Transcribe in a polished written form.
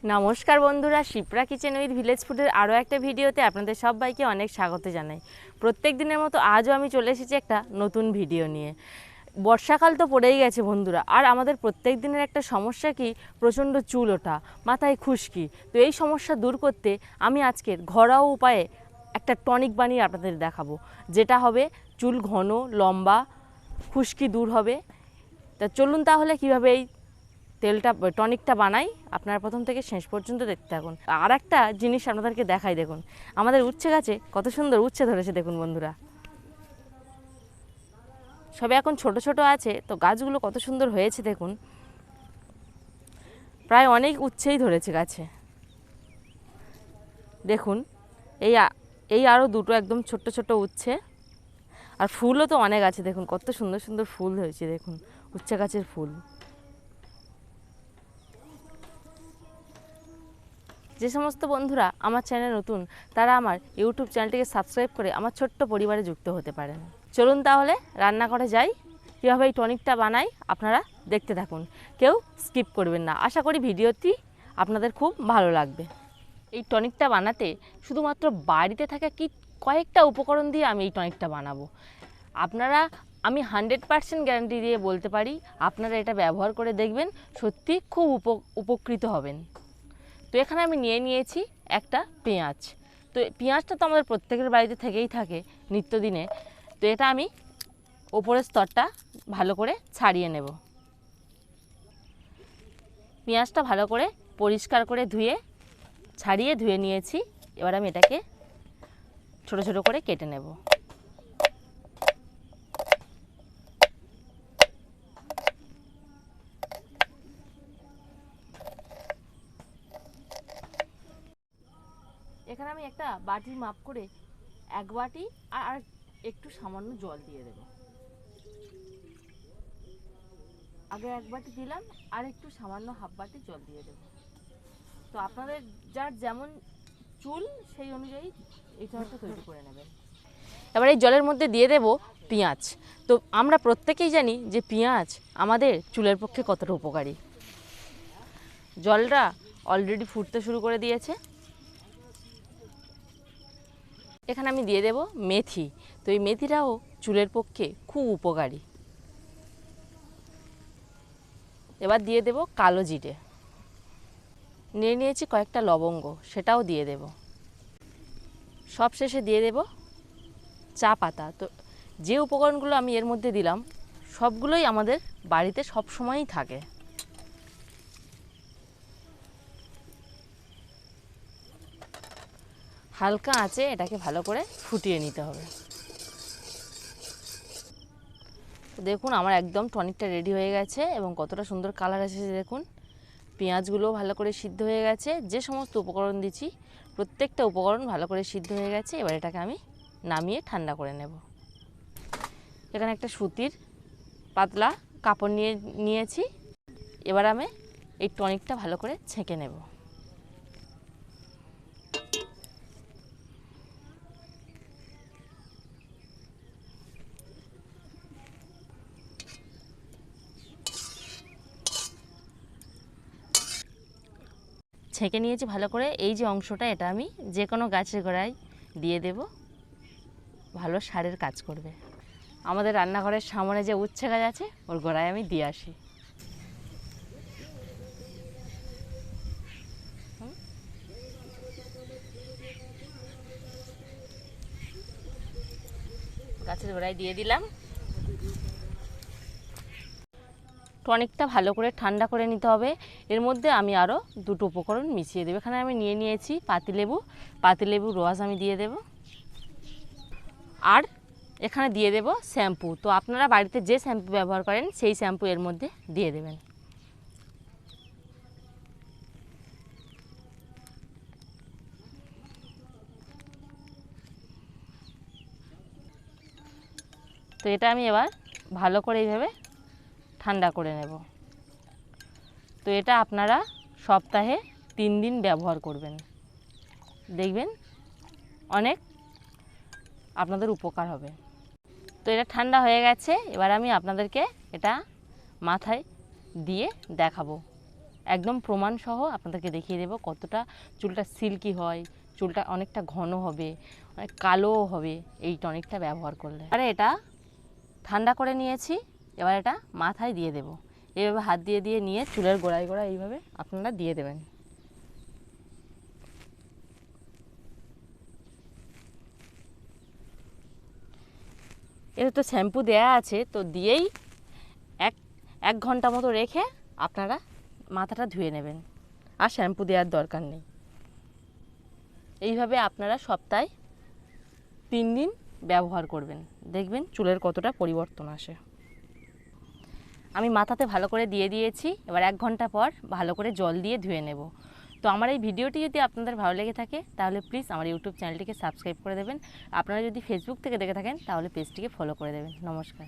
নমস্কার বন্ধুরা, Shipra kitchen with village ফুডের আরও একটা ভিডিওতে আপনাদের সবাইকে অনেক স্বাগত জানাই। প্রত্যেক দিনের মতো আজও আমি চলে এসেছি একটা নতুন ভিডিও নিয়ে। বর্ষাকাল তো পড়েই গেছে বন্ধুরা, আর আমাদের প্রত্যেক দিনের একটা সমস্যা কি প্রচণ্ড চুল ওঠা, মাথায় খুশকি। তো এই সমস্যা দূর করতে আমি আজকের ঘরোয়া উপায়ে একটা টনিক বানিয়ে আপনাদের দেখাবো, যেটা হবে চুল ঘন লম্বা, খুশকি দূর হবে। তা চলুন তাহলে কীভাবে এই টনিকটা বানাই আপনারা প্রথম থেকে শেষ পর্যন্ত দেখতে থাকুন। আর একটা জিনিস আপনাদেরকে দেখাই, দেখুন আমাদের উচ্ছে গাছে কত সুন্দর উচ্ছে ধরেছে। দেখুন বন্ধুরা, সবে এখন ছোট ছোট আছে, তো গাছগুলো কত সুন্দর হয়েছে দেখুন। প্রায় অনেক উচ্ছেই ধরেছে গাছে। দেখুন এই আরও দুটো একদম ছোট্ট ছোট উচ্ছে, আর ফুলও তো অনেক আছে। দেখুন কত সুন্দর সুন্দর ফুল হয়েছে, দেখুন উচ্ছে গাছের ফুল। যে সমস্ত বন্ধুরা আমার চ্যানেল নতুন, তারা আমার ইউটিউব চ্যানেলটিকে সাবস্ক্রাইব করে আমার ছোট্ট পরিবারে যুক্ত হতে পারেন। চলুন তাহলে রান্নাঘরে যাই, কীভাবে এই টনিকটা বানাই আপনারা দেখতে থাকুন, কেউ স্কিপ করবেন না। আশা করি ভিডিওটি আপনাদের খুব ভালো লাগবে। এই টনিকটা বানাতে শুধুমাত্র বাড়িতে থাকা কয়েকটা উপকরণ দিয়ে আমি এই টনিকটা বানাবো। আমি 100% গ্যারান্টি দিয়ে বলতে পারি, আপনারা এটা ব্যবহার করে দেখবেন, সত্যি খুব উপকৃত হবেন। তো এখানে আমি নিয়েছি একটা পেঁয়াজ। তো পেঁয়াজটা তো আমাদের প্রত্যেকের বাড়িতে থেকেই থাকে নিত্যদিনে। তো এটা আমি ওপরের স্তরটা ভালো করে ছাড়িয়ে নেব। পেঁয়াজটা ভালো করে পরিষ্কার করে ধুয়ে নিয়েছি। এবার আমি এটাকে ছোট ছোট করে কেটে নেব। এখানে আমি একটা বাটির মাপ করে 1 বাটি আর একটু সামান্য জল দিয়ে দেব। আগে 1 বাটি দিলাম, আর একটু সামান্য হাফ বাটি জল দিয়ে দেব। তো আপনাদের যার যেমন চুল সেই অনুযায়ী এই জলটা তৈরি করে নেবেন। এবার এই জলের মধ্যে দিয়ে দেব পেঁয়াজ। তো আমরা প্রত্যেকেই জানি যে পেঁয়াজ আমাদের চুলের পক্ষে কতটা উপকারী। জলটা অলরেডি ফুটতে শুরু করে দিয়েছে। এখানে আমি দিয়ে দেব মেথি। তো এই মেথিটাও চুলের পক্ষে খুব উপকারী। এবার দিয়ে দেব কালো জিরে, নিয়েছি কয়েকটা লবঙ্গ, সেটাও দিয়ে দেব। সব শেষে দিয়ে দেব চা পাতা। তো যে উপকরণগুলো আমি এর মধ্যে দিলাম সবগুলোই আমাদের বাড়িতে সব সময়ই থাকে। হালকা আঁচে এটাকে ভালো করে ফুটিয়ে নিতে হবে। দেখুন আমার একদম টনিকটা রেডি হয়ে গেছে এবং কতটা সুন্দর কালার এসেছে। দেখুন পেঁয়াজগুলো ভালো করে সিদ্ধ হয়ে গেছে, যে সমস্ত উপকরণ দিচ্ছি প্রত্যেকটা উপকরণ ভালো করে সিদ্ধ হয়ে গেছে। এবার এটাকে আমি নামিয়ে ঠান্ডা করে নেব। এখানে একটা সুতির পাতলা কাপড় নিয়েছি। এবার আমি এই টনিকটা ভালো করে ছেঁকে নেব। ছেঁকে নিয়েছি ভালো করে। এই যে অংশটা, এটা আমি যে কোনো গাছের গোড়ায় দিয়ে দেব, ভালো সারের কাজ করবে। আমাদের রান্নাঘরের সামনে যে উচ্ছে গাছ আছে ওর গোড়ায় আমি দিয়ে আসি। গাছের গোড়ায় দিয়ে দিলাম। টনিকটা ভালো করে ঠান্ডা করে নিতে হবে। এর মধ্যে আমি আরও দুটো উপকরণ মিশিয়ে দেবো। এখানে আমি নিয়েছি পাতিলেবুর রস আমি দিয়ে দেব, আর এখানে দিয়ে দেব শ্যাম্পু। তো আপনারা বাড়িতে যে শ্যাম্পু ব্যবহার করেন সেই শ্যাম্পু এর মধ্যে দিয়ে দেবেন। তো এটা আমি এবার ভালো করে এইভাবে ঠান্ডা করে নেব। তো এটা আপনারা সপ্তাহে 3 দিন ব্যবহার করবেন, দেখবেন অনেক আপনাদের উপকার হবে। তো এটা ঠান্ডা হয়ে গেছে। এবার আমি আপনাদেরকে এটা মাথায় দিয়ে দেখাবো একদম প্রমাণসহ আপনাদেরকে দেখিয়ে দেবো কতটা চুলটা সিল্কি হয়, চুলটা অনেকটা ঘন হবে, অনেক কালোও হবে এই টনিকটা ব্যবহার করলে। আরে এটা ঠান্ডা করে নিয়েছি, এবার এটা মাথায় দিয়ে দেব। এইভাবে হাত দিয়ে দিয়ে নিয়ে চুলের গোড়ায় গোড়ায় এইভাবে আপনারা দিয়ে দেবেন। এতে তো শ্যাম্পু দেয়া আছে, তো দিয়েই এক ঘন্টা মতো রেখে আপনারা মাথাটা ধুয়ে নেবেন, আর শ্যাম্পু দেওয়ার দরকার নেই। এইভাবে আপনারা সপ্তাহে 3 দিন ব্যবহার করবেন, দেখবেন চুলের কতটা পরিবর্তন আসে। আমি মাথাতে ভালো করে দিয়ে দিয়েছি, এবার 1 ঘন্টা পর ভালো করে জল দিয়ে ধুয়ে নেব। তো আমার এই ভিডিওটি যদি আপনাদের ভালো লেগে থাকে তাহলে প্লিজ আমার ইউটিউব চ্যানেলটিকে সাবস্ক্রাইব করে দেবেন। আপনারা যদি ফেসবুক থেকে দেখে থাকেন তাহলে পেজটিকে ফলো করে দেবেন। নমস্কার।